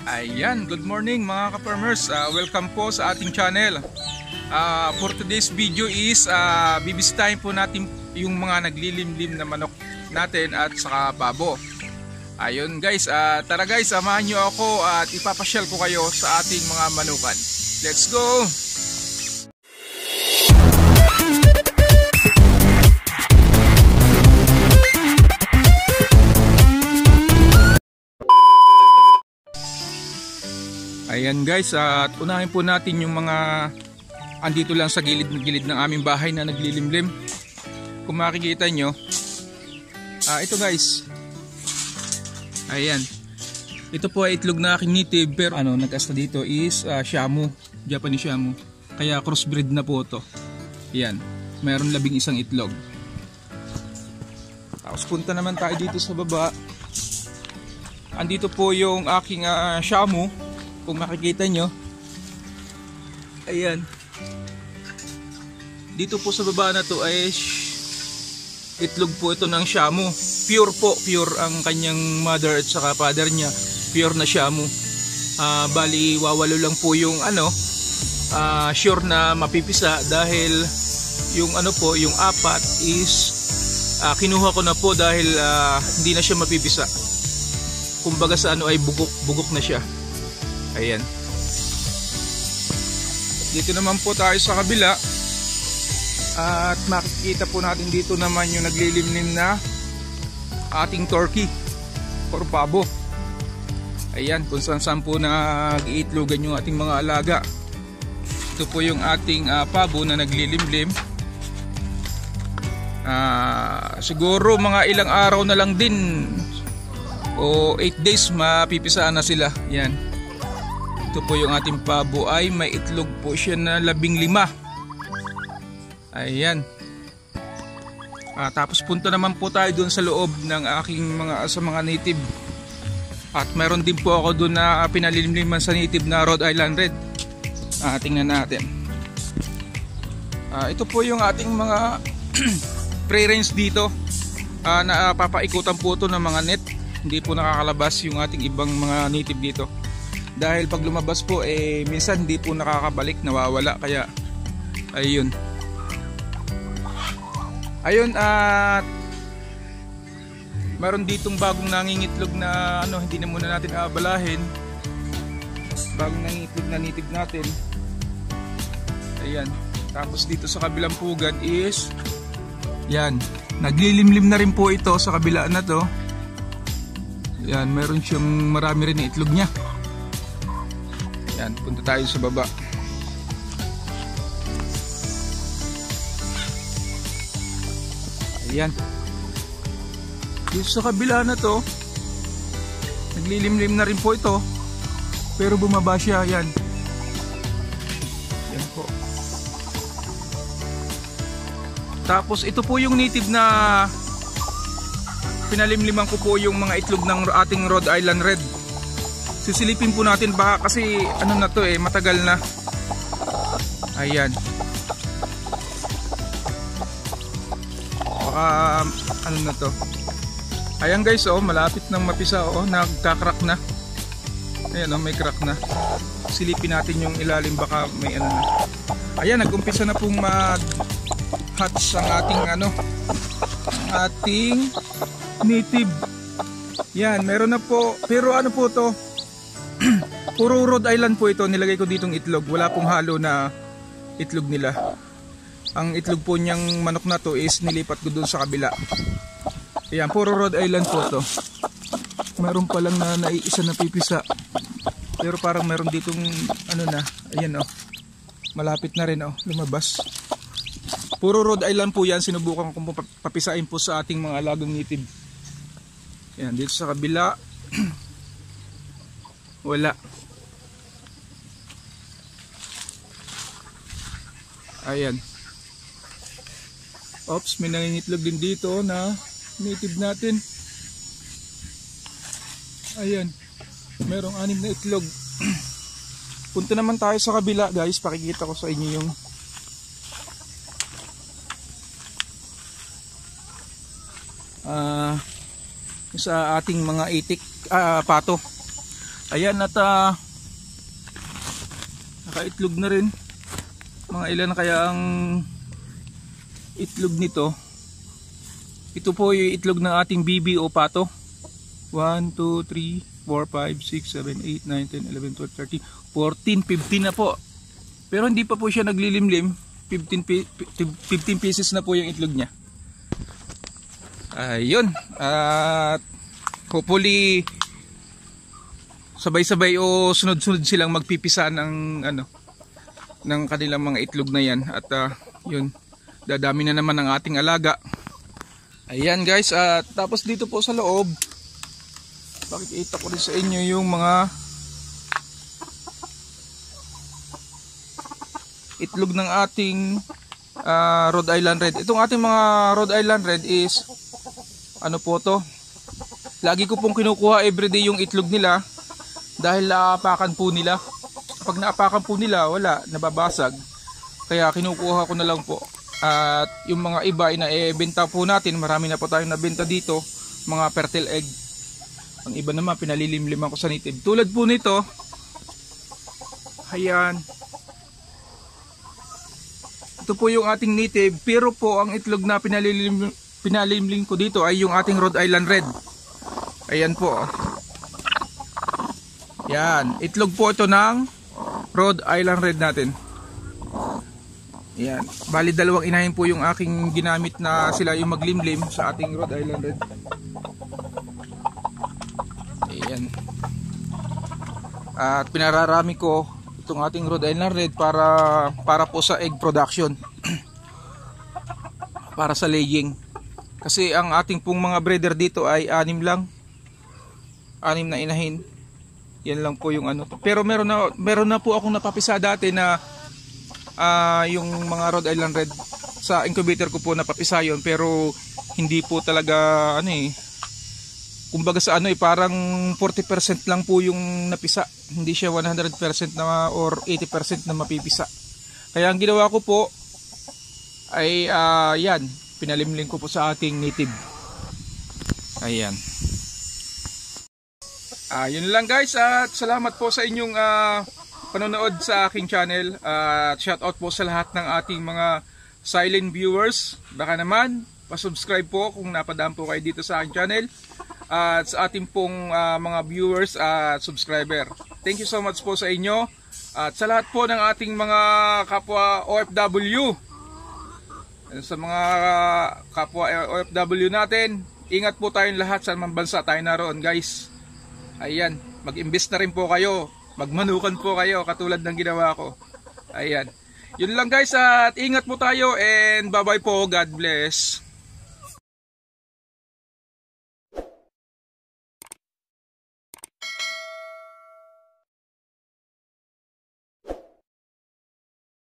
Ayan, good morning mga ka-farmers. Welcome po sa ating channel. For today's video is bibisitahin po natin yung mga naglilimlim na manok natin at saka babo. Ayun guys, tara guys, samahan nyo ako at ipapasyal ko kayo sa ating mga manukan. Let's go! Ayan guys, at unahin po natin yung mga andito lang sa gilid ng aming bahay na naglilimlim. Kung makikita nyo, ito guys. Ayan. Ito po ay itlog na aking native, pero nag-asta dito is Shamu, Japanese Shamu. Kaya crossbreed na po ito. Ayan, mayroon 11 itlog. Tapos punta naman tayo dito sa baba. Andito po yung aking Shamu. Kung makikita nyo, ayan, dito po sa baba na to ay itlog po ito ng Shamu. Pure po, pure ang kanyang mother at saka father niya, pure na Shamu. Bali wawalo lang po yung sure na mapipisa, dahil yung yung apat is kinuha ko na po dahil hindi na siya mapipisa. Kumbaga sa ay bugok na siya. Ayan. Dito naman po tayo sa kabila. At makikita po natin dito naman yung naglilimlim na ating turkey or pabo. Ayan, kung saan po nag-iitlogan yung ating mga alaga. Ito po yung ating pabo na naglilimlim. Siguro mga ilang araw na lang din o 8 days mapipisaan na sila. Yan. Ito po yung ating pabo, ay may itlog po siya na 15. Ayan. Tapos punta naman po tayo dun sa loob ng aking mga native. At meron din po ako dun na pinalilimliman sa native na Rhode Island Red. Tingnan natin. Ito po yung ating mga pre-range dito. Napapaikutan po ito ng mga net. Hindi po nakakalabas yung ating ibang mga native dito. Dahil pag lumabas po minsan hindi po nakakabalik, nawawala, kaya ayun. Ayun, at meron ditong bagong nangingitlog na hindi na muna natin aabalahin. Bagong nangingitlog na native natin. Ayan. Tapos dito sa kabilang pugad is yan, naglilimlim na rin po ito sa kabila na to. Yan, meron siyang marami rin na itlog niya. Yan, punta tayo sa baba. Ayan. Dito sa kabila na to, naglilimlim na rin po ito, pero bumaba siya. Yan. Yan po. Tapos ito po yung native na pinalimliman ko po yung mga itlog ng ating Rhode Island Red. Sisilipin po natin, baka kasi na to matagal na. Ayan. Baka na to. Ayan guys, malapit nang mapisa, nagka-crack na. Ayan, may crack na. Silipin natin yung ilalim, baka may na. Ayan, nag-umpisa na pong mag-hatch ang ating native. Yan, meron na po, pero po to? Puro Rhode Island po ito, nilagay ko ditong itlog. Wala pong halo na itlog nila. Ang itlog po niyang manok na to is nilipat ko dun sa kabila. Ayan, puro Rhode Island po to. Meron pa lang na naiisa na pipisa. Pero parang meron ditong ayan malapit na rin lumabas. Puro Rhode Island po yan. Sinubukan kong papisain po sa ating mga alagang native. Ayan, dito sa kabila wala. Ayan. Oops, may nangingitlog din dito na native natin. Ayan. Merong 6 na itlog. Punta naman tayo sa kabila guys. Pakikita ko sa inyo yung sa ating mga itik pato. Ayan, at nakaitlog na rin. Mga ilan kaya ang itlog nito. Ito po yung itlog ng ating bibi o pato. 1, 2, 3, 4, 5, 6, 7, 8, 9, 10, 11, 12, 13, 14, 15 na po. Pero hindi pa po siya naglilimlim. 15 pieces na po yung itlog niya. Ayun. At hopefully sabay-sabay o sunod-sunod silang magpipisa ng ng kanilang mga itlog na yan. At yun, dadami na naman ang ating alaga. Ayan guys, at tapos dito po sa loob, pakikita ko rin sa inyo yung mga itlog ng ating Rhode Island Red. Itong ating mga Rhode Island Red is ano po to, lagi ko pong kinukuha everyday yung itlog nila dahil naapakan po nila. Pag naapakan po nila, wala, nababasag. Kaya kinukuha ko na lang po. At yung mga iba ay naibenta po natin. Marami na po tayong nabenta dito, mga fertile egg. Ang iba naman pinalilimliman ko sa native. Tulad po nito, ayan, ito po yung ating native. Pero po ang itlog na pinalimlim ko dito ay yung ating Rhode Island Red. Ayan po. Yan, itlog po ito ng Rhode Island Red natin. Yan, bali dalawang inahin po yung aking ginamit na sila yung maglimlim sa ating Rhode Island Red. Ayan. At pinararami ko itong ating Rhode Island Red para po sa egg production. Para sa laying. Kasi ang ating pong mga breeder dito ay 6 lang. 6 na inahin. Yan lang po yung ano. Pero meron na po akong napapisa dati na yung mga Rhode Island Red sa incubator ko po napapisa yon, pero hindi po talaga kumbaga sa parang 40% lang po yung napisa, hindi siya 100% na or 80% na mapipisa. Kaya ang ginawa ko po ay yan, pinalimlim ko po sa ating native. Ayan. Yun lang guys, at salamat po sa inyong panonood sa aking channel. Shout out po sa lahat ng ating mga silent viewers. Baka naman pa-subscribe po kung napadaan po kayo dito sa aking channel, at sa ating pong mga viewers at subscriber. Thank you so much po sa inyo, at sa lahat po ng ating mga kapwa OFW, sa mga kapwa OFW natin, ingat po tayong lahat sa mga bansa tayo naroon guys. Ayan, mag-invest na rin po kayo, magmanukan po kayo katulad ng ginawa ko. Ayan, yun lang guys, at ingat po tayo, and bye bye po, God bless.